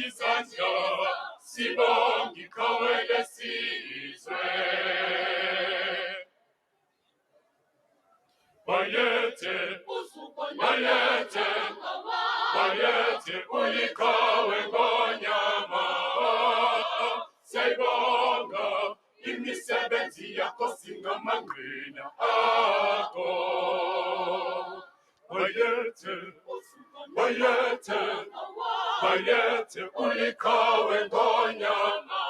izandla sibonga iqhawe lesizwe. Bayethe bayethe bayethe uliqhawe ngonyama. Siyabonga imisebenzi yakho singamangqina akho. Bayethe bayethe bayethe uliqhawe ngonyama.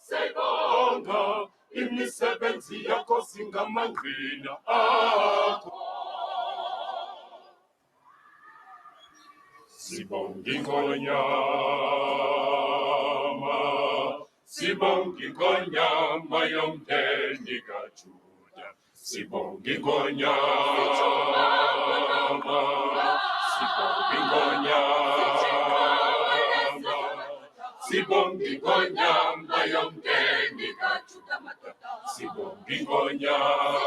Siyabonga imisebenzi yakho singamangqina akho. Sibonga ingonyama, sibonga ingonyama yomndeni kaJuda. Sibonga ingonyama, sibonga ingonyama, sibonga ingonyama yomndeni kaJuda. Sibonga ingonyama,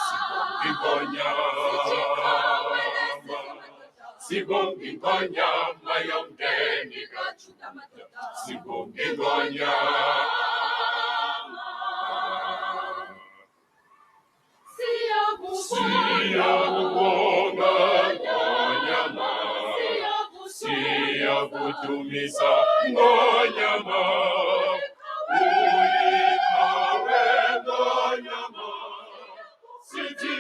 sibonga ingonyama, sibonga ingonyama yomndeni kaJuda. Sibonga ingonyama. Siyakubonga ngonyama, siyakudumisa ngonyama. Uliqhawe ngonyama, sithi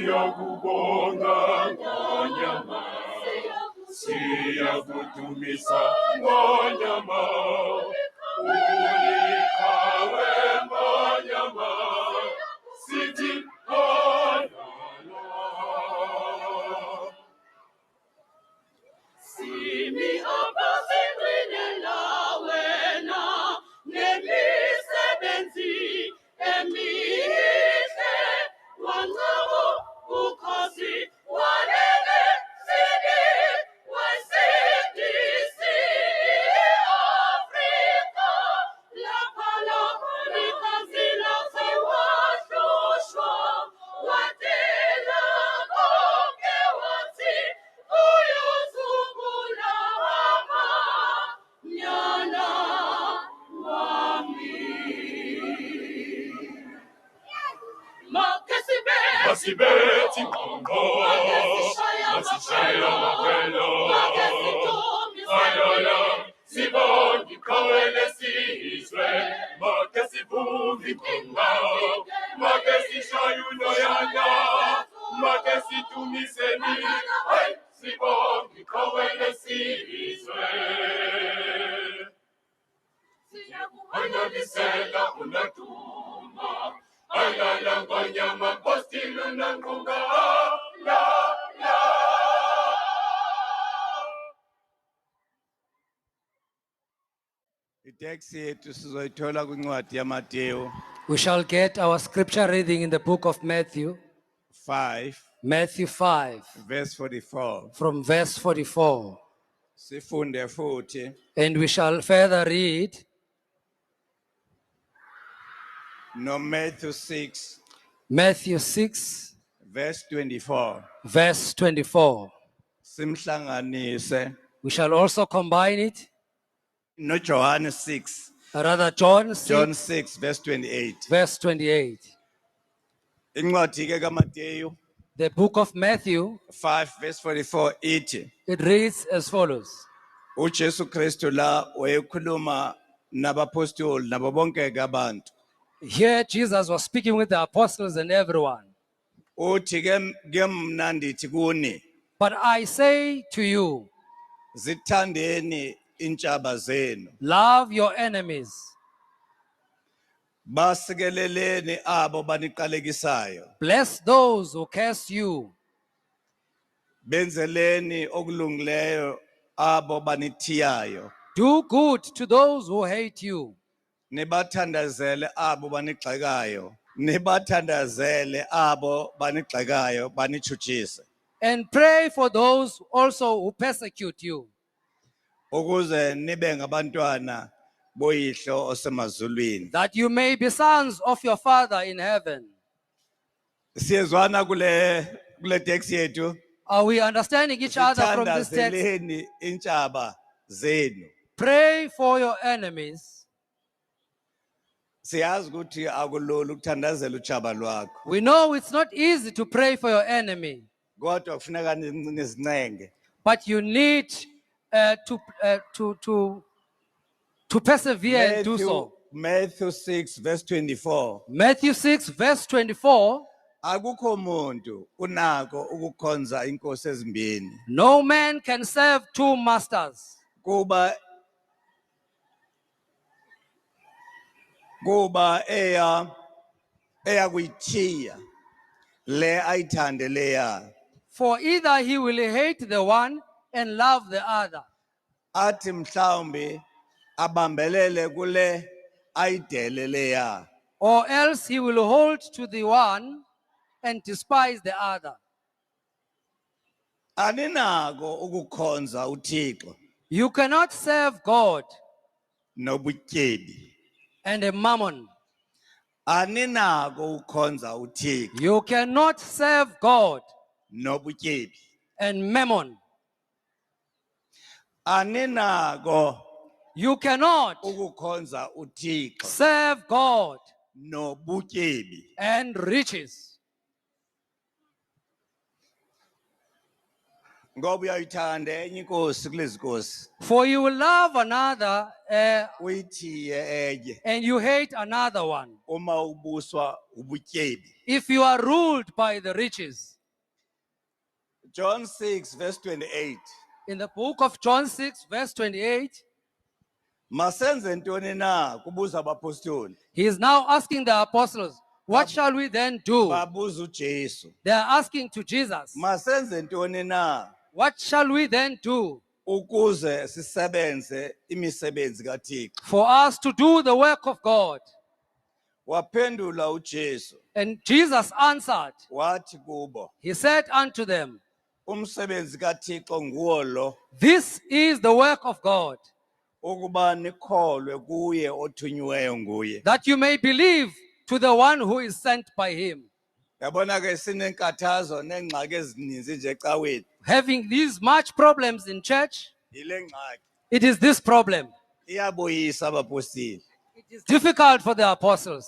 siyakubonga ngonyama, siyakudumisa ngonyama. Uliqhawe ngonyama, sithi simi abasingqinela wena nemisebenzi emihle. Wanqamu ukhosi walele sini wasindisi Afrika. Lapha likazi lasiwahlushwa wadela konke wathi uyozungula nyana wami. Masibethi ngqongqo, masishaya amahwelo. Alola sibonga iqhawe lesizwe. Make sivumbe ingqongqo, make sishaye unoyana, make sidumise nina. Hey, sibonga iqhawe lesizwe. Analisela unaduma, alala ngonyama postilo nangunga. La la. Itext yethu sizoyithola kwincwadi yaMateyu We shall get our scripture reading in the book of Matthew, 5 Matthew 5, verse 44. from verse 44. Sifunde futhi And we shall further read no Matthew 6 Matthew 6, verse 24. verse 24. Simhlanganise We shall also combine it, no John 6, rather John 6, John 6 verse 28. verse 28. Incwadi ke kaMateyu The book of Matthew, 5 verse 44 ithi it reads as follows. uJesu Kristu la wayekhuluma nabapostoli nabo bonke ke abantu. Here Jesus was speaking with the apostles and everyone. Uthi ke mna ndithi kuni But I say to you, zithandeni intshaba zenu, love your enemies. basikeleleni abo baniqalekisayo, Bless those who curse you. benzeleni okulungileyo abo banithiyayo, Do good to those who hate you. nibathandazele abo banigxekayo, nibathandazele abo banigxekayo banitshutshise, And pray for those also who persecute you, ukuze nibe ngabantwana boyihlo osemazulwini. that you may be sons of your Father in heaven. Siyezwana kule text yethu. Are we understanding each other from this text? Sithandazeleni intshaba zenu. Pray for your enemies. Siyazi ukuthi akulula ukuthandazela utshaba lwakho. We know it's not easy to pray for your enemy, Kodwa kufuneka nizincenge. but you need to persevere and do so. Matthew 6 verse 24. Matthew 6 verse 24, Akukho umuntu unako ukukhonza inkosi ezimbini. no man can serve two masters. Kuba eya kuyithiya le ayithande leya. For either he will hate the one and love the other, Athi mhlawumbe abambelele kule ayidele leya. or else he will hold to the one and despise the other. Aninako ukukhonza uThixo You cannot serve God nobutyebi. and a mammon. Aninako ukukhonza uThixo You cannot serve God nobutyebi. and mammon. Aninako You cannot ukukhonza uThixo serve God nobutyebi. and riches. Ngoba uyayithanda enye inkosi kulezi nkosi. For you will love another Uyithiye enye and you hate another one uma ubuswa ubutyebi. if you are ruled by the riches. John 6 verse 28. In the book of John 6 verse 28, Masenze ntoni na kubuza abapostoli. he is now asking the apostles, what shall we then do? Babuza uJesu. They are asking to Jesus, Masenze ntoni na what shall we then do ukuze sisebenze imisebenzi kaThixo. for us to do the work of God? Waphendula uJesu And Jesus answered, wathi kubo, he said unto them, umsebenzi kaThixo nguwo lo, this is the work of God, ukuba nikholwe kuye othunyiweyo nguye. that you may believe to the one who is sent by him. Yabona ke sinenkathazo nengxaki ezininzi nje ecaweni. Having these much problems in church, Yile ngxaki it is this problem. iyaboyisa abapostili. It is difficult for the apostles.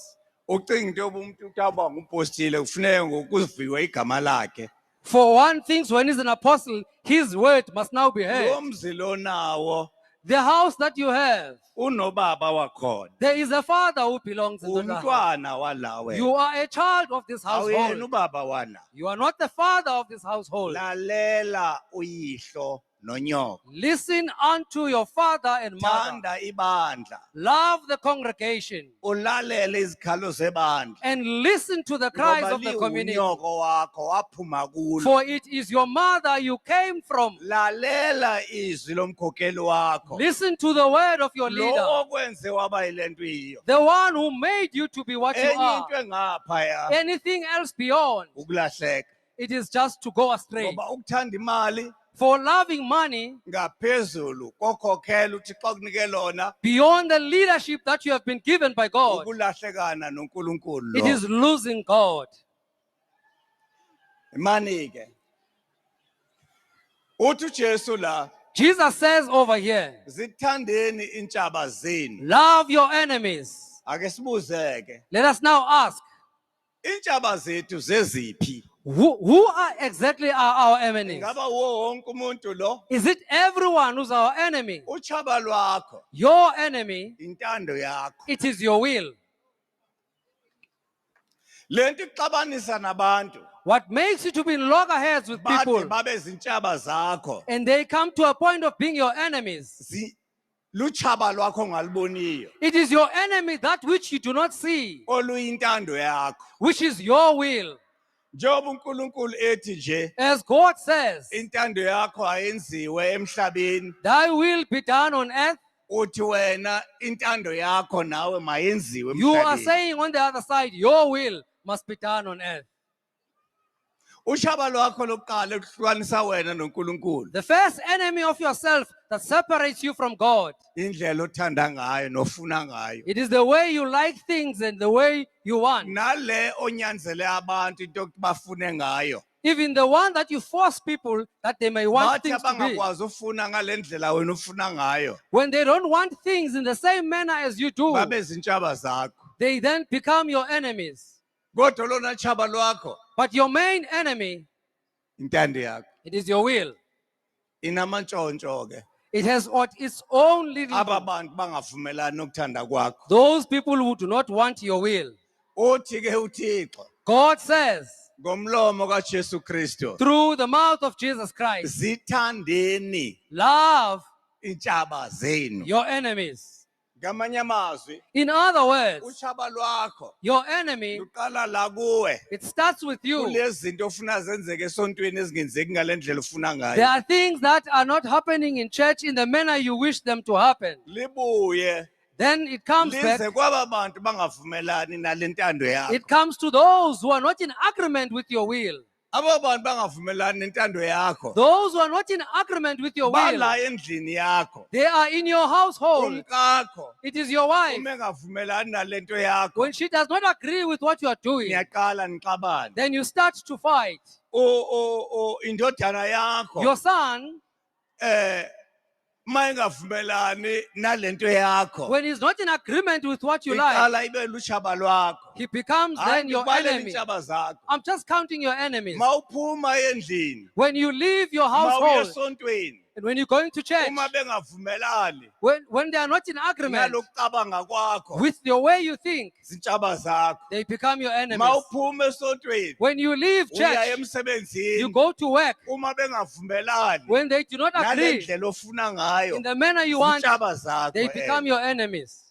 Ucinga into yoba umuntu uthaba ngumpostile kufuneka ngokuziviwe igama lakhe. For one thing, when he's an apostle, his word must now be Lo heard. mzi lo nawo The house that you have, unobaba wakhona. there is a father who belongs in the house. Umntwana walawe. You are a child of this Awuyena household. ubaba wana. You are not the father of this household. Lalela uyihlo nonyoko. Listen unto your father and mother. Thanda ibandla. Love the congregation Ulalele izikhalo zebandla. and listen to the cries Ngoba of the community. liwunyoko wakho waphuma kulo. For it is your mother you came from. Lalela izwi lomkhokheli wakho. Listen to the word of your Lo leader, okwenze waba yile nto iyo. the one who made you to be what you Enye are. into engaphaya Anything else beyond, ukulahleka. it is just to go astray. Ngoba ukuthanda imali For loving money ngaphezulu kokhokhela uThixo kunike lona beyond the leadership that you have been given by God, ukulahlekana noNkulunkulu it lo. is losing God. Imani ke. Uthi uJesu la, Jesus says over here, zithandeni intshaba zenu. love your enemies. Ake sibuzeke. Let us now ask, Intshaba zethu zeziphi? who are exactly are our enemies? Ngaba wo wonke umuntu lo? Is it everyone who's our enemy? Utshaba lwakho, Your enemy, intando yakho. it is your will. Lento ixabanisa nabantu. What makes you to be in loggerheads with Bade people, babe zintshaba zakho. and they come to a point of being your enemies. Luchaba lwakho ongaliboniyo. It is your enemy, that which you do not see, Oluyintando yakho. which is your will. Njengoba uNkulunkulu ethi nje, As God says, intando yakho ayenziwe emhlabeni. thy will be done on earth. Uthi wena intando yakho nawe mayenziwe You are emhlabeni. saying on the other side, your will must be done on earth. Ushaba lwakho lokuqala ekuhlukanisa wena noNkulunkulu. The first enemy of yourself that separates you from God. Indlela othanda ngayo nofuna ngayo. It is the way you like things and the way you want. Nale onyanzele abantu into bafune ngayo. Even the one that you force people that they may want Bathi things to be. abangakwazi ufuna ngalendlela wena ufuna ngayo. When they don't want things in the same manner as you do, Babe zintshaba zakho. they then become your enemies. Kodwa lona tshaba lwakho But your main enemy, intando yakho. it is your will. Inamantshontsho ke. It has what its own little. Aba bantu bangavumelani nokuthanda kwakho. Those people who do not want your will. Uthi ke uThixo God says, ngomlomo kaJesu Kristu, through the mouth of Jesus Christ, zithandeni love intshaba zenu. your enemies. Ngamanye amazwi, In other words, utshaba lwakho your enemy, luqala la kuwe. it starts with you. Kulezi zinto ofuna zenzeke esontweni ezingenzeki ngalendlela ufuna There ngayo. are things that are not happening in church in the manner you wish them to happen. Libuye Then it comes back. lize kwaba bantu bangavumelani nalentando yakho. It comes to those who are not in agreement with your will. Aba bantu bangavumelani nentando yakho. Those who are not in agreement with your will, Bala endlini yakho. they are in your household. Umkakho It is your wife. uma engavumelani nalento yakho. When she does not agree with what you are doing, Niyaqala nixabane. then you start to fight. Indodana yakho Your son, mayengavumelani nalento yakho. when he's not in agreement with what you like, Iqala ibe lushaba lwakho. he becomes then your Ngikubalela enemy. intshaba zakho. I'm just counting your enemies. Mawuphuma endlini, When you leave your mawuya household esontweni, and when you're going to church, uma bengavumelani when they are not in agreement nalokucabanga kwakho, with the way you think, zintshaba zakho. they become your enemies. Mawuphuma esontweni, When you leave uya church, you emsebenzini, go to work. uma bengavumelani When they do not agree nalendlela ofuna ngayo, in the manner you want, zintshaba zakho. they become your enemies.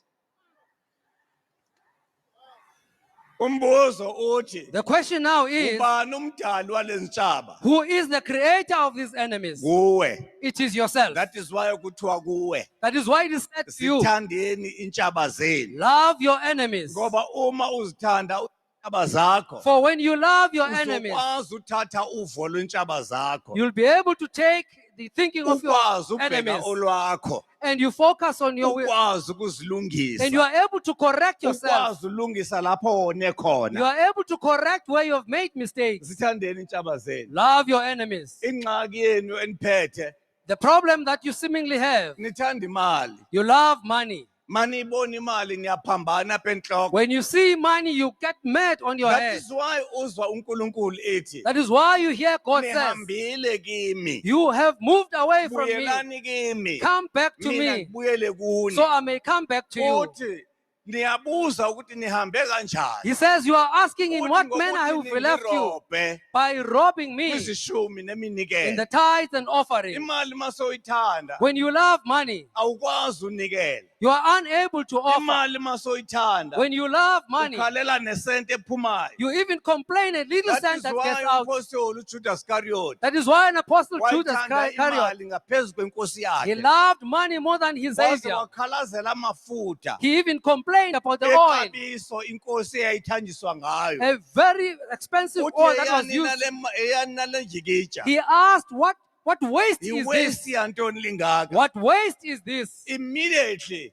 Umbuzo uthi, The question now is, ubani umdali walezi ntshaba? who is the creator of these enemies? Kuwe. It is yourself. That is why kuthiwa kuwe. That is why it is said to you, Zithandeni intshaba zenu. love your enemies. Ngoba uma uzithanda intshaba zakho, For when you love your enemies, uzokwazi uthatha uvo lwentshaba zakho. you'll be able to take the thinking of your Ukwazi ukubheka enemies olwakho. and you focus on your will. Ukwazi And you ukuzilungisa. are able to correct yourself. Ukwazi ulungisa lapho one You khona. are able to correct where you have made mistakes. Zithandeni intshaba zenu. Love your enemies. Ingxaki yenu eniphethe, The problem that you seemingly have, nithanda imali. you love money. Manibona imali niyaphambana apha enhloko. When you see money, you get mad on your That head. is why uzwa uNkulunkulu ethi, That is why you hear God says, nihambile kimi. you have moved away from me. Buyelani kimi. Come back to Mina me ngibuyele kuni. so I may come back to you. Uthi niyabuza ukuthi nihambe kanjani. He says, you are asking in Uthi what ngokuthi manner I have left you ningirobhe by robbing me kwizishumi in the neminikelo. tithes and offering. Imali masoyithanda When you love money, awukwazi unikela. you are unable to offer. Imali masoyithanda When you love money, ukhalela nesente ephumayo. you even complain a little That cent is that why gets out. umpostoli uJudas Iscariot That is why an apostle Judas wayithanda Iscariot, imali ngaphezu kwenkosi he yakhe. loved money more than his Waze Savior. wakhalazela amafutha He even complained about the oil, exabiso inkosi eyayithanjiswa ngayo. a very expensive Uthi oil that was eyani used. eyani nale njikija. He asked, what waste is Iwaste this? yantoni lingaka. What waste is this? Immediately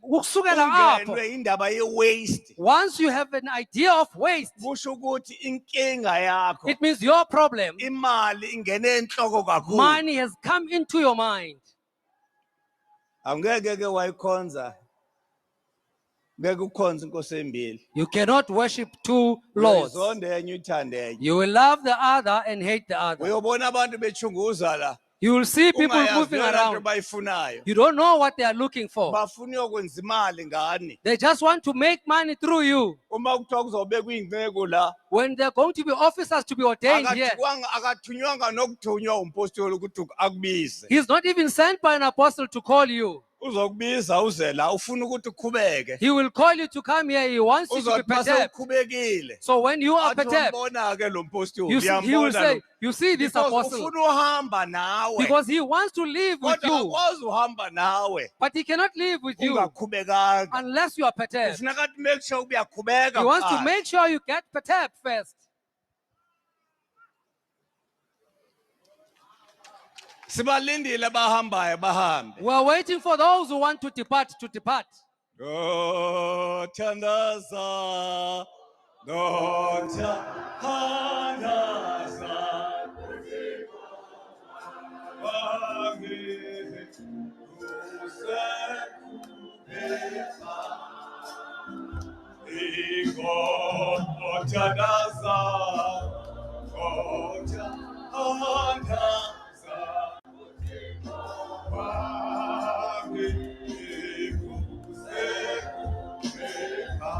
Ukusukela apho, ungenwe indaba ye-waste. once you have an idea of waste, Kusho ukuthi inkinga yakho it means your problem, imali ingene enhloko kakhulu. money has come into your mind. Angeke ke wayikhonza. Ngeke ukhonze inkosi embili. You cannot worship two lords. Uyizonda enye uyithande enye. You will love the other and hate the other. Uyobona abantu bechunguza la. You will see people Ungayazi moving yona into around. abayifunayo. You don't know what they are looking for. Bafuna ukwenza imali ngani. They just want to make money through you. Uma kuthiwa kuzobekwa ingcebo la. When they're going to be officers to be ordained here, Akathunywa nokuthunywa umpostoli ukuthi akubize. he's not even sent by an apostle to call you. Uzokubiza uze la ufuna ukuthi uqhubeke. He will call you to come here. He wants you to be Uzothi mase perturbed. uqhubekile. So when you are Athi perturbed, wambona ke lo mpostoli. he will say, you see this Because apostle, ufuna uhamba nawe. because he wants to live with Kodwa you, akwazi uhamba nawe. but he cannot live with you Ungaqhubekanga. unless you are perturbed. Ufuna kathi make sure uyaqhubeka. He wants to kuqala. make sure you get perturbed first. Sibalindile bahambayo bahambe. We are waiting for those who want to depart to depart. Dothandaza, dothandaza, wangi usekuphepa. Dothandaza, dothandaza, wangi usekuphepa.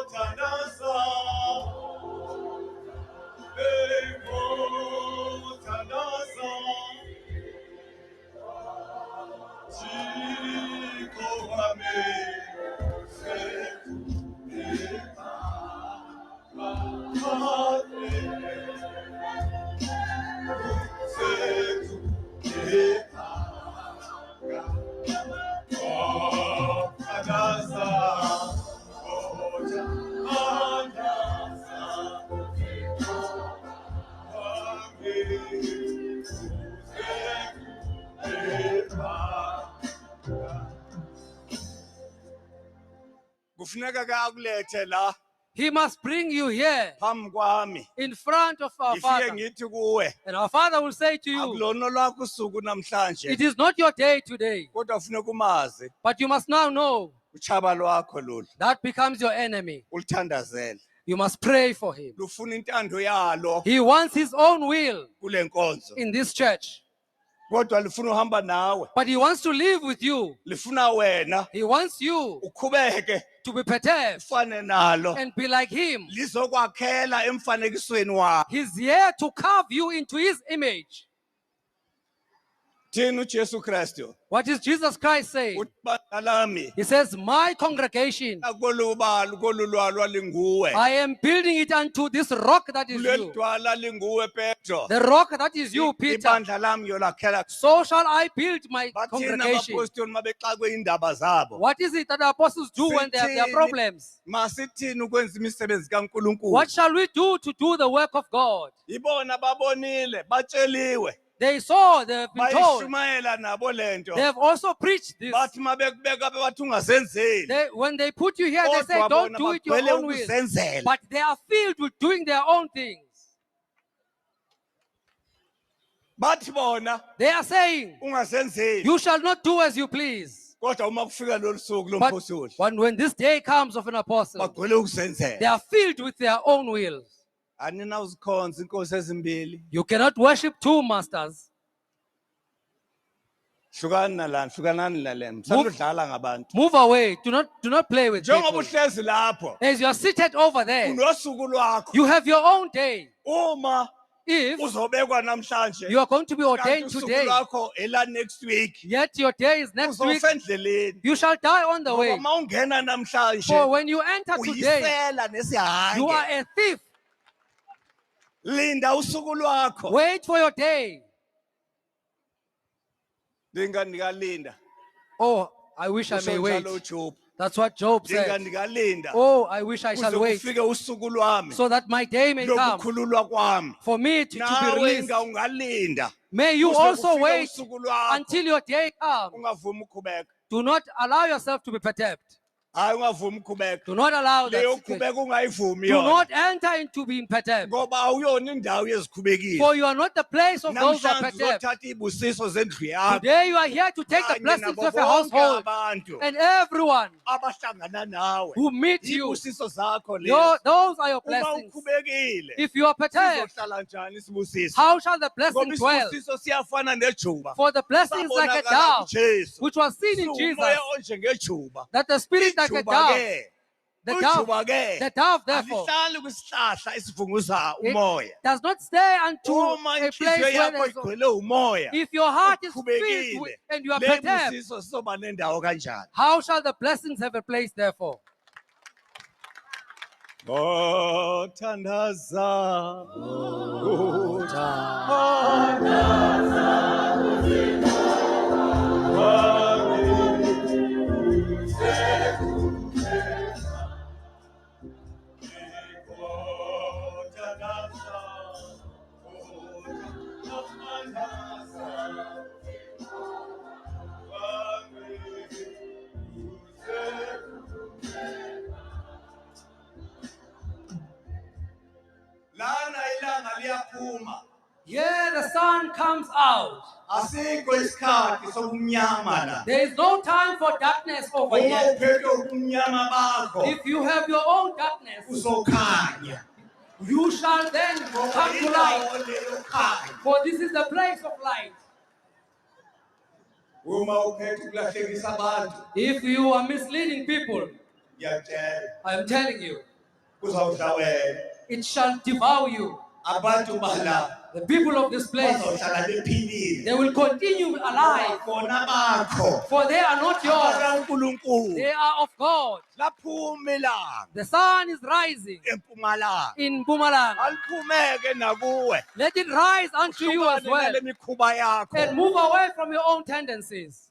Dothandaza, dothandaza, Chico wami usekuphepa. Kufuneka ke akulethe la He must bring you here phambi kwami. in front of our Ngifike Father. ngithi kuwe, And our Father will say to you, akulona lwakho usuku it namhlanje, is not your day today, kodwa funeka umazi but you must now know uchaba lwakho lolu that becomes your enemy. ulithandazele. You must pray for him. Lufuna intando yalo He wants his own will kule nkonzo. in this church, Kodwa lifuna uhamba nawe. but he wants to live with you. Lifuna wena He wants you uqhubeke to be perturbed ufane nalo. and be like him. Lizokwakhela emfanekisweni wakho. He's here to carve you into his image. Thina uJesu Kristu What is Jesus Christ saying? uthi bandla lami He says, my congregation, akolubalo kolulwalwa linguwe. I am building it unto this rock that is you. Kulelidwala linguwe Petro. The rock that is you, Peter. Ibandla lami yolakhela. So shall I build my Bathina congregation. abapostoli mabexakwe indaba zabo. What is it that the apostles do when they have their Sithini? problems? Masithini ukwenza imisebenzi kaNkulunkulu. What shall we do to do the work of God? Ibona babonile, batsheliwe. They saw, they have been told. Bayishumayela nabo lento. They have also preached this. Bathi mabekubeka bathi ungazenzeli. When they put you here, they say, Kodwa don't bona do it your bagcwele own will. ukuzenzela. But they are filled with doing their own things. Bathi bona They are saying, ungazenzeli. you shall not do as you please. Kodwa uma kufika lolu suku But lompostoli when this day comes of an apostle, bagcwele they ukuzenzela. are filled with their own wills. Anina uzikhonza inkosi ezimbili. You cannot worship two masters. Hlukanani nalana, hlukanani nalena. Sanudlala ngabantu. Move away. Do not play with Njengoba people. uhlezi lapho, As you are seated over there, unosuku lwakho. you have your own day. Uma If uzobekwa namhlanje, you are going to be ordained kanti usuku today, lwakho ela next week, yet your day is next week, uzofa endleleni. you shall die on the Ngoba way. uma ungena For namhlanje, when you enter today, uyisela you are nesihange. a thief. Linda usuku lwakho. Wait for your day. Ndinga Oh, I wish I may wait. Job. That's what Job said. Ndinga Oh, I wish I shall kuze wait kufike usuku lwami so that my day may come lokukhululwa kwami. for me to be Nawe released. ungalinda. May you Kuze also kufike wait usuku lwakho. until your day comes. Ungavumi ukhubeka. Do not allow yourself to be perturbed. Hayi ungavumi ukhubeka. Do not allow that Leyo situation. ukhubeka ungayivumi Do yona. not enter into being perturbed. Ngoba awuyona indawo yezikhubekile. For you are not the place of those who are Namhlanje perturbed. uzothatha ibusiso zendlu yakho. Today you are here to take the Kanye blessings nabo of your bonke household abantu and everyone abahlangana nawe. who meet you. Ibusiso zakho lezo. Those are your Uma blessings. ukhubekile, If you are perturbed, sizohlala njani isibusiso? how shall the Ngoba blessing dwell? isibusiso siyafana nejuba. For the blessing is like a Sabonakala dove, kuJesu. which was seen in Jesus, Umoya onjengejuba. that the spirit like a Ijuba dove, ke. the Ujuba ke. dove therefore, Alihlali kwisihlahla esivunguza it umoya. does not stay unto Uma a place inhliziyo where yakho there's, igcwele umoya. if your heart is filled Ukhubekile. with, and you are Le perturbed, busiso sizoba nendawo kanjani? how shall the blessings have a place therefore? Ngothandaza. uyaphuma. Here the sun comes out. Asikho isikhathi sobumnyama la. There is no time for darkness over Uma here. uphethe ubumnyama bakho, If you have your own darkness, uzokhanya. you shall then come to light. Indawo leyo khanya. For this is the place of light. Uma uphethe ukulahlekisa abantu, If you are misleading people, ngiyatshela, I am telling you, uzawudlawela. it shall devour you. Abantu bala The people of this place, bazohlala bephilile. they will continue alive, Bona bakho. for they are not yours. Abaka uNkulunkulu. They are of God. Laphuma ilanga The sun is rising empumalanga. in Bumalanga. Aliphumeke nakuwe. Let it rise unto you as well, Uhlukane nemikhuba yakho. and move away from your own tendencies.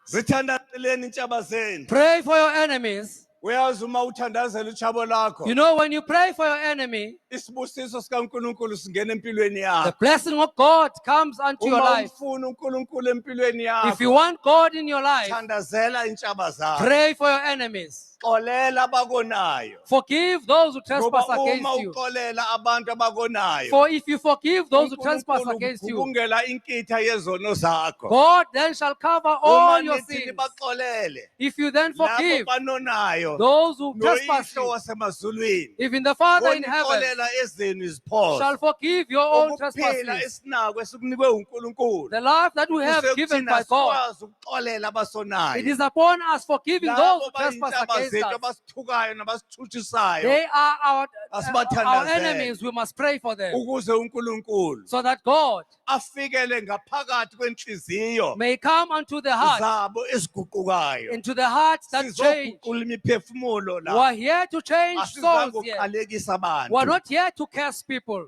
Zithandazeleni intshaba zenu. Pray for your enemies. Uyazi uma uthandazela utshabo lakho, You know, when you pray for your enemy, isibusiso sikaNkulunkulu singena empilweni the yakho. blessing of God comes unto your Uma life. ufuna uNkulunkulu empilweni If you yakho, want God in your life, thandazela intshaba zakho. pray for your enemies. Xolela abakonayo. Forgive those who trespass Ngoba uma against you. uxolela abantu abakonayo, For if you forgive those who trespass uNkulunkulu against you, ugubungela inkitha yezono zakho. God then shall cover all your Uma nithi sins. nibaxolele, If you then labo forgive banonayo, those who trespass noyihlo you, wasemazulwini, even the Father in heaven bonixolela ezenu iziphoso. shall forgive your own Ukuphila trespasses. esinako esikunikwe uNkulunkulu. The life that we have given by God, Sikwazi ukuxolela abasonayo. it is upon us forgiving those Labo who trespass bayintshaba against zethu us. abasithukayo nabasithuthisayo, They are our Asibathandazele. enemies. We must pray for them ukuze uNkulunkulu so that God afikele ngaphakathi kwenhliziyo may come unto the heart, zabo eziguqukayo. into the hearts that change. Sizoguqula imiphefumulo We la. are here to change souls Asizange here. ukukhalekisa abantu. We are not here to curse people.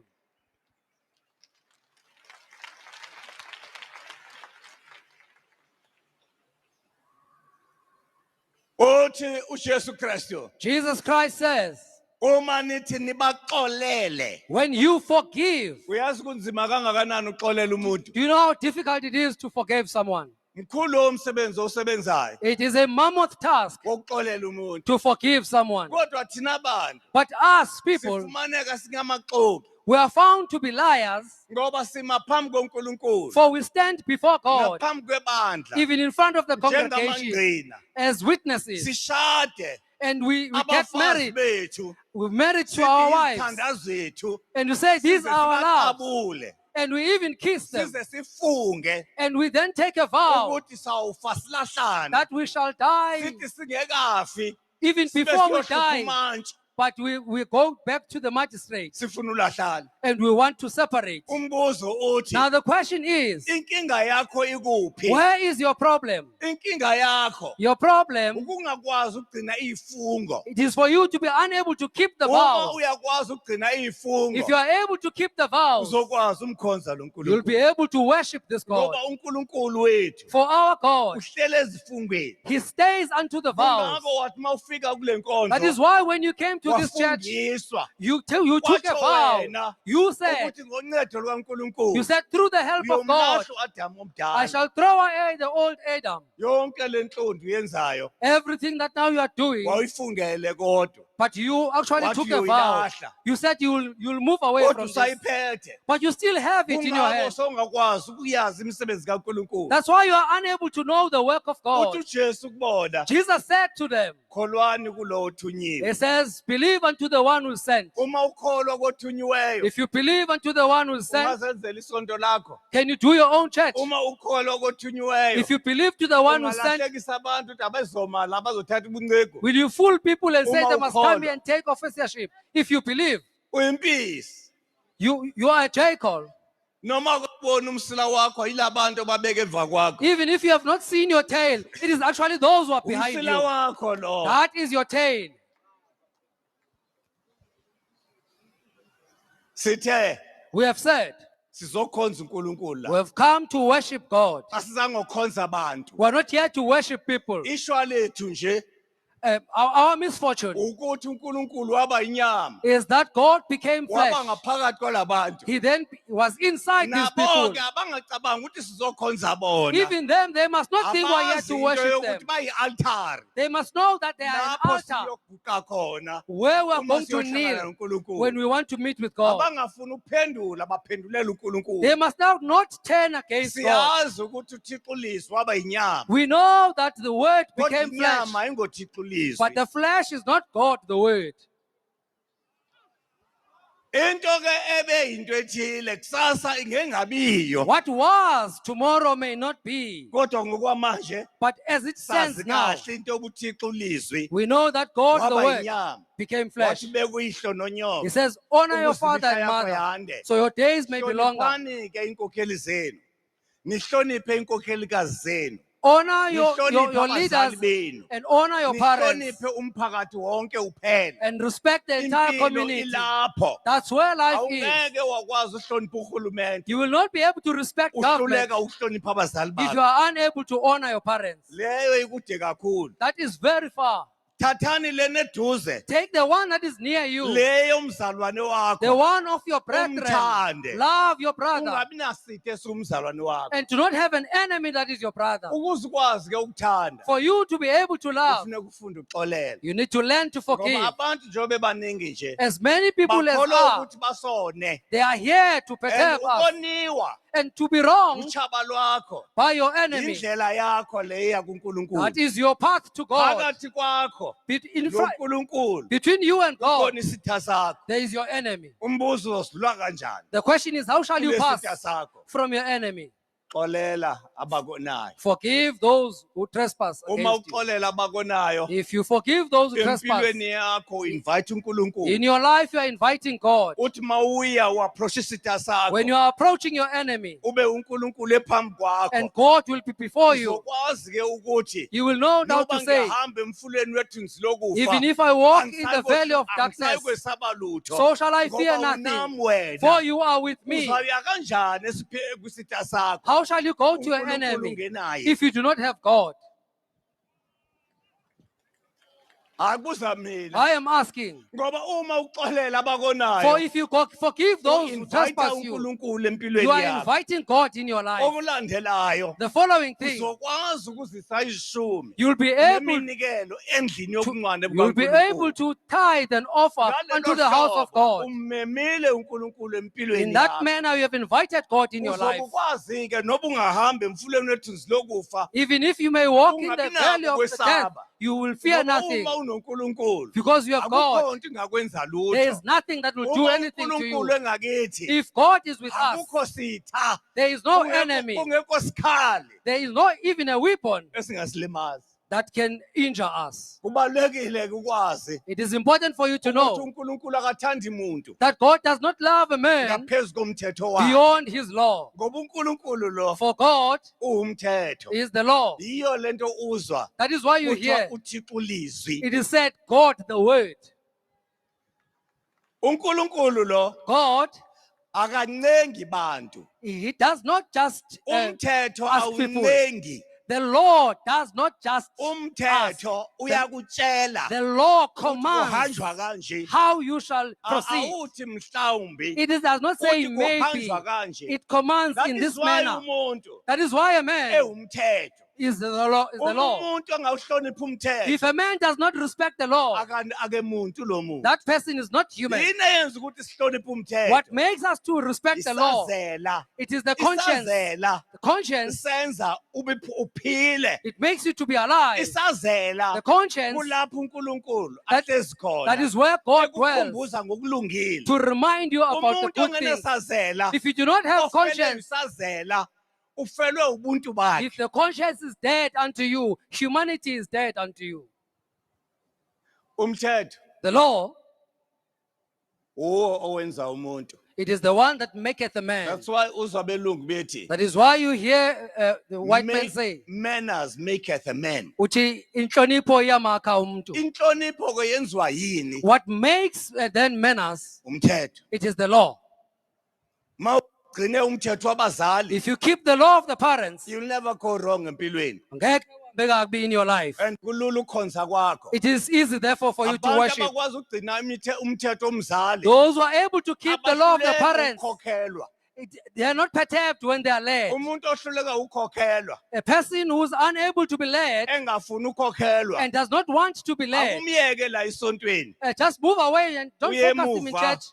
Uthi uJesu Kristu, Jesus Christ says, uma nithi nibaxolele, when you forgive, uyazi kunzima kangakanani uxolela umuntu. do you know how difficult it is to forgive someone? Mkhulu umsebenzi osebenzayo It is a mammoth task wokuxolela umuntu. to forgive someone. Kodwa thina abantu But us people, sifumaneka singamaxoki we are found to be liars, ngoba sima phambi koNkulunkulu, for we stand before God, ngaphambi kwebandla, even in front of the congregation, njengamangqina, as witnesses, sishade and we get abafazi married. bethu, We're married to sithi our wives, izithandwa zethu, and we say, these size are our loves, sibaqabule, and we even kiss them, size sifunge and we then take a vow ukuthi sawufa silahlane, that we shall die sithi singekafi even sibe before we siyohlupha die, umantshi, but we go back to the magistrate sifuna ulahlane. and we want to separate. Umbuzo uthi, Now the question is, inkinga yakho ikuphi? where is your problem? Inkinga yakho Your problem, ukungakwazi ukugcina izifungo. it is for you to be unable to keep the Uma vows. uyakwazi ukugcina izifungo, If you are able to keep the vows, uzokwazi umkhonza lo you'll be Nkulunkulu. able to worship this God. Ngoba uNkulunkulu wethu For our God, uhlele ezifungweni. He stays unto the vows. Kungako wathi mawufika kule That is nkonzo why when you came to this church, wafundiswa you took a Watsho vow. wena You said, ukuthi ngoncedo lukaNkulunkulu you said, through the help of God, uyomlahla uAdamu I omdala. shall throw away the old Adam. Yonke le nhlonto uyenzayo Everything that now you are doing, wawuyifungele kodwa. but you actually Wathi took a vow. uyoyilahla. You said you'll move away Kodwa from this, usayiphethe. but you still have it in your Kungako hand. songakwazi ukuyazi imisebenzi kaNkulunkulu. That's why you are unable to know the work of God. Uthi uJesu kubona, Jesus said to them, kholwani kulo othunyiwe. He says, believe unto the one who is sent. Uma ukholwa kothunyiweyo, If you believe unto the one who is sent, ungazenzela isonto lakho. can you do your own church? Uma ukholwa kothunyiweyo, If you believe to the one who is sent, ungalahlekisa abantu ukuthi abezoma la bazothatha ubuncegu. will you fool people and say Uma they must come ukholwa. here and take officership? If you believe, Uyimpisi. you are a jackal. Noma ukubona umsila wakho yilabantu ababeke emva kwakho. Even if you have not seen your tail, it is actually those who are behind Umsila you. wakho lo. That is your tail. Sithe We have said, sizokhonza uNkulunkulu la. we have come to worship God. Asizange ukukhonza abantu. We are not here to worship people. Ishwa lethu nje our misfortune ukuthi uNkulunkulu waba inyama is that God became waba flesh. ngaphakathi kwalabantu. He then was inside these people. Nabo ke abangacabanga ukuthi sizokhonza bona. Even them, they must not think we're here Abazi to into worship them. yokuthi bayi-altar. They must know that they are an Lapho altar siyoguqa khona where we are uma going to siyohlangana kneel noNkulunkulu. when we want to meet with God. Abangafuni ukuphendula baphendulele uNkulunkulu. They must now not turn against God. Siyazi ukuthi uThixo uLizwi waba inyama. We know that the word Kodwa became flesh, inyama ayingoThixo uLizwi. but the flesh is not God, the word. Into ke ebe into ethile kusasa ingengabiyo. What was tomorrow may not be, Kodwa ngokwamanje but as it stands sazi now, kahle into yobuThixo uLizwi we know that God, the waba word, inyama. became flesh. Wathi bekuyihlo nonyoko. He says, honor your Ukuze father and imihla yakho mother, yande. so your days may be longer. Hloniphani ke inkokheli zenu. Nihloniphe inkokhelikazi zenu. Honor your Nihloniphe leaders abazali benu. and honor your parents Nihloniphe umphakathi wonke uphela. and respect the entire Impilo community. ilapho. That's where life is. Awungeke wakwazi uhlonipha uhulumende. You will not be able to respect government Uhluleka ukuhlonipha abazali if you bakho. are unable to honor your parents. Leyo ikude kakhulu. That is very far. Thathani lena eduze. Take the one that is near you, Leyo mzalwane wakho. the one of your brethren. Umthande. Love your brother Ungabi nasithe esumzalwane wakho. and do not have an enemy that is your brother. Ukuze ukwazi ke ukuthanda. For you to be able to love, Kufuneka ufunde ukuxolela. you need to learn to forgive. Ngoba abantu njengoba bebaningi nje. As many people as Bakholwa are, ukuthi basone. they are here to And perturb us ukoniwa and to be wrong uchaba lwakho. by your enemy. Indlela yakho leya kuNkulunkulu. That is your path to God. Phakathi kwakho In front, noNkulunkulu between you and God, ukhona isitha sakho. there is your enemy. Umbuzo uzosidlula kanjani? The question is, how shall you Kulesitha pass sakho. from your enemy? Xolela abakonayo. Forgive those who trespass Uma against you. uxolela abakonayo, If you forgive those who trespass, empilweni yakho invite uNkulunkulu. in your life you are inviting God. Uthi mawuya uapproach isitha sakho. When you are approaching your enemy Ube uNkulunkulu ephambi kwakho. and God will be before you, Uzokwazi ke ukuthi you will know how noba to say, ngihamba emfuleni wethu lokufa. even if I walk in the valley of darkness, Angisayikwesaba lutho. so shall I fear Ngoba unami nothing, wena. for you are with me. Uzawuya kanjani kwisitha sakho? How shall you go to your uNkulunkulu enemy ungenaye. if you do not have God? Akubuza mina. I am asking. Ngoba uma uxolela For abakonayo, if you forgive those who invite trespass you, uNkulunkulu you empilweni are yakho. inviting God in your life. Okulandelayo, The following thing, uzokwazi ukuzisa ishumi. you'll be able Neminikelo endlini yokunqane you'll be able to tithe and offer unto the house of God. Umemile uNkulunkulu empilweni In that yakho. manner, you have invited God in your life. Uzokwazi ke noba ungahamba emfuleni wethunzi lokufa. Even if you may walk in the Ungabi valley nakho of the death, kwesaba. you will fear Ngoba nothing uma unoNkulunkulu, because you have God. akukho into ingakwenza There is lutho. nothing that will do Uma anything to uNkulunkulu you. engakithi, If God is with us, akukho sitha. there is no Kungekho- enemy. Kungekho sikhali There is not even a weapon esingasilimazi. that can injure us. Kubalulekile ke ukwazi It is important for you to ukuthi know uNkulunkulu akathandi muntu that God does not love a man ngaphezu komthetho wakhe. beyond his law. Ngoba uNkulunkulu lo For God uwumthetho. is the law. Yiyo lento uzwa That is why you kuthiwa hear uThixo ulizwi. it is said, God the word. uNkulunkulu lo God, akancengi bantu. he does not just, Umthetho ask people. awuncengi. the law does not just ask. Umthetho uyakutshela The law ukuthi commands kuhanjwa kanje. how you shall proceed. Awuthi mhlawumbi. It does not say Uthi maybe. kuhanjwa kanje. It commands That in is this why manner. umuntu That is why a man ewumthetho. is the law. Is the law. Umuntu angawuhloniphi umthetho. If a man does not respect the law, Ake muntu lo muntu. that person is not human. Yini eyenza ukuthi sihloniphe umthetho? What makes us to respect the law? Isazela. It is the conscience. Isazela. The conscience, Senza uphile. it makes you to be alive. Isazela. The conscience, Kulapho uNkulunkulu That- ahlezi khona. that is where God dwells. Ekukhumbuza ngokulungile. To remind you about the Umuntu good things. ongenesazela. If you do not have Ofelwe conscience, isazela. Ufelwe ubuntu bakhe. if the conscience is dead unto you, humanity is dead unto you. Umthetho The law, uwo owenza umuntu. it is the one that maketh a man. That's why uzwa belungu bethi. That is why you hear the white men say, Manners maketh a man. uthi inhlonipho iyamakha umuntu. Inhlonipho ke yenziwa yini? What makes then manners, Umthetho. it is the law. Mawugcine umthetho wabazali, If you keep the law of the parents, you'll never go wrong empilweni. ngeke beka kabi in your life. and kulula ukukhonza kwakho. It is easy, therefore, for you to Abantu worship. abakwazi ukugcina umthetho omzali Those who are able to keep the law of the abahluleka parents, ukukhokhelwa. they are not perturbed when they are led. Umuntu ohluleka ukukhokhelwa A person who is unable to be led engafuni ukukhokhelwa and does not want to be led, akumyeke la esontweni. just move away and don't Uye focus him in emuva. church.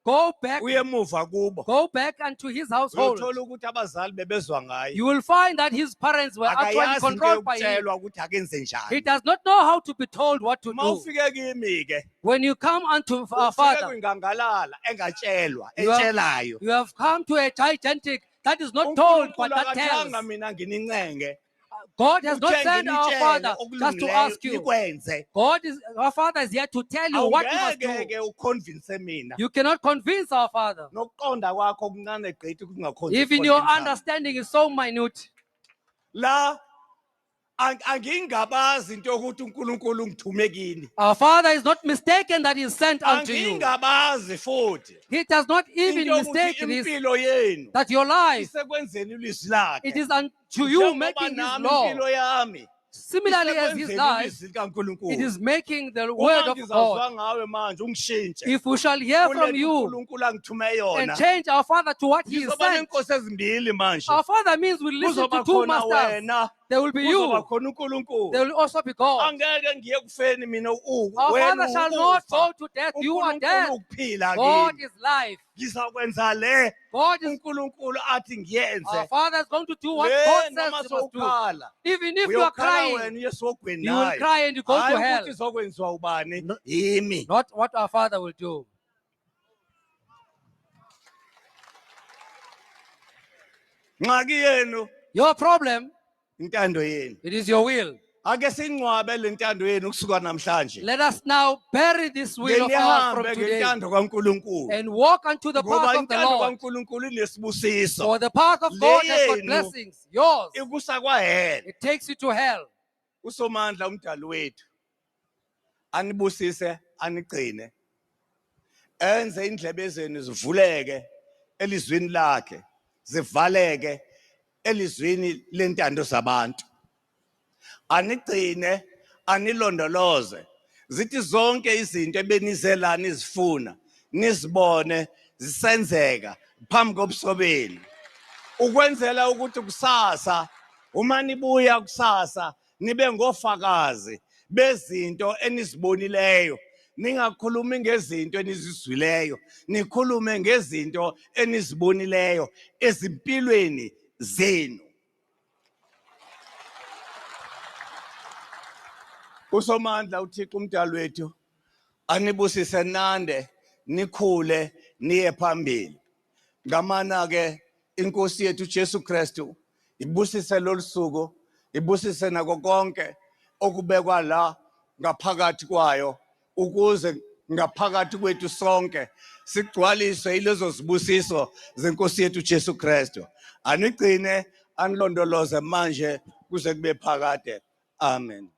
Go back, Uye emuva kubo. go back unto his household. Uyothola ukuthi abazali bebezwa ngaye. You will find that his parents were actually Akayazi into controlled by him. yokutshelwa ukuthi akenze He njani. does not know how to be told what to Uma do. ufike kimi ke When you come unto our ufike Father, kwingangalala engatshelwa You have- etshelayo. you have come to a gigantic that is not told but uNkulunkulu that tells. akathanga mina nginincenge. God has not Uthe sent our nginitshele Father just to okulungileyo ask you. nikwenze. Our Father is here to tell you what you must Awungeke do. ke uconvince mina. You cannot convince our Father. Nokuqonda kwakho kuncane gqithi kungakhonzi. Even your understanding is so minute. La angingabazi into yokuthi uNkulunkulu ungithume kini. Our Father is not mistaken that He is sent unto you. Angingabazi futhi He does not even into yokuthi mistake this, impilo yenu that your life, isekwenzeni ilizwi lakhe. it is unto you Njengoba making His nami law. impilo yami Similarly as His isekwenzeni life, ilizwi likaNkulunkulu. it is making the Uma word of God. ngizazwa ngawe manje ungishintshe. If we shall hear from Kuletha you uNkulunkulu angithume and yona. change our Father to what He is Kuzoba sent, nenkosi ezimbili manje. our Father means we listen Kuzoba to two khona masters. wena. There will be Kuzoba you. khona uNkulunkulu. There will also be God. Angeke ngiye kufeni mina Our wena Father shall not ukufa. go to death. You are dead. uNkulunkulu ukuphila God kimi. is life. Ngizakwenza le God is. uNkulunkulu athi ngiyenze. Our Father is going to do what Le God noma says He must do. sowukhala. Even if you are Uyokhala crying, wena uyesogweni you will naye. cry and you go to Hayi hell. ukuthi izokwenziwa ubani? No. Yimi. Not what our Father will do. Ngxaki yenu Your problem, intando yenu. it is your will. Ake singcwabe le ntando yenu kusuka namhlanje. Let us now bury this will of ours from Ngenihambe today ngentando kaNkulunkulu. and walk unto the Ngoba path of the intando Lord. kaNkulunkulu inesibusiso. For the path of God has got Leyenu blessings. Yours, ikusa kwahela. it takes you to hell. uSomandla umdali wethu anibusise anigcine enze indlebe zenu zivuleke elizwini lakhe zivaleke elizwini lentando zabantu anigcine anilondoloze zithi zonke izinto ebenizelana izifuna nizibone zisenzeka phambi kobuso benu ukwenzela ukuthi kusasa uma nibuya kusasa nibe ngofakazi bezinto enizibonileyo ningakhulumi ngezinto enizizwileyo nikhulume ngezinto enizibonileyo ezimpilweni zenu uSomandla uThixo umdali wethu anibusise nande nikhule niye phambili ngamana ke inkosi yethu Jesu Kristu ibusise lolusuku ibusise nako konke okubekwa la ngaphakathi kwayo ukuze ngaphakathi kwethu sonke sigcwaliswe ilezo zibusiso zenkosi yethu Jesu Kristu anigcine anilondoloze manje kuze kube phakade amen.